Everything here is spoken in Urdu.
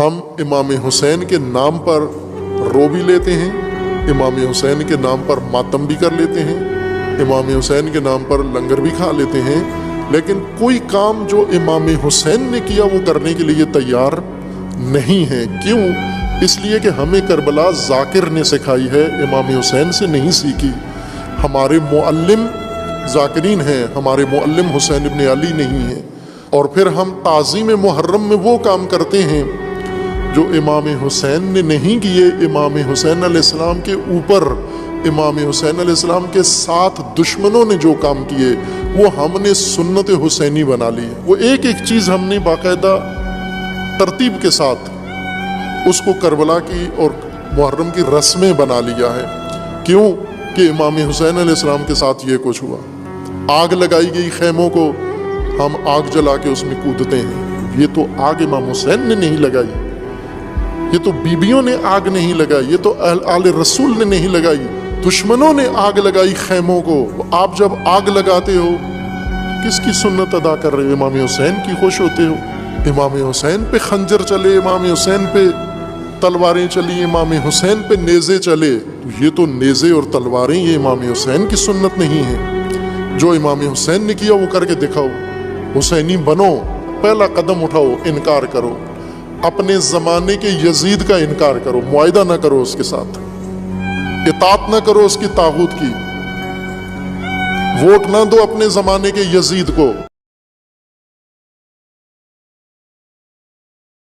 ہم امام حسین کے نام پر رو بھی لیتے ہیں، امام حسین کے نام پر ماتم بھی کر لیتے ہیں، امام حسین کے نام پر لنگر بھی کھا لیتے ہیں، لیکن کوئی کام جو امام حسین نے کیا وہ کرنے کے لیے تیار نہیں ہے۔ کیوں؟ اس لیے کہ ہمیں کربلا ذاکر نے سکھائی ہے، امام حسین سے نہیں سیکھی۔ ہمارے معلم ذاکرین ہیں، ہمارے معلم حسین ابن علی نہیں ہیں۔ اور پھر ہم تعظیم محرم میں وہ کام کرتے ہیں جو امام حسین نے نہیں کیے۔ امام حسین علیہ السلام کے اوپر، امام حسین علیہ السلام کے ساتھ دشمنوں نے جو کام کیے وہ ہم نے سنت حسینی بنا لی۔ وہ ایک ایک چیز ہم نے باقاعدہ ترتیب کے ساتھ اس کو کربلا کی اور محرم کی رسمیں بنا لیا ہے۔ کیوں؟ کہ امام حسین علیہ السلام کے ساتھ یہ کچھ ہوا۔ آگ لگائی گئی خیموں کو، ہم آگ جلا کے اس میں کودتے ہیں۔ یہ تو آگ امام حسین نے نہیں لگائی، یہ تو بیبیوں نے آگ نہیں لگائی، یہ تو آل رسول نے نہیں لگائی، دشمنوں نے آگ لگائی خیموں کو۔ آپ جب آگ لگاتے ہو کس کی سنت ادا کر رہے ہو؟ امام حسین کی خوش ہوتے ہو۔ امام حسین پہ خنجر چلے، امام حسین پہ تلواریں چلی، امام حسین پہ نیزے چلے، تو یہ تو نیزے اور تلواریں یہ امام حسین کی سنت نہیں ہے۔ جو امام حسین نے کیا وہ کر کے دکھاؤ، حسینی بنو، پہلا قدم اٹھاؤ، انکار کرو، اپنے زمانے کے یزید کا انکار کرو، معاہدہ نہ کرو اس کے ساتھ، اطاعت نہ کرو اس کی طاغوت کی، ووٹ نہ دو اپنے زمانے کے یزید کو۔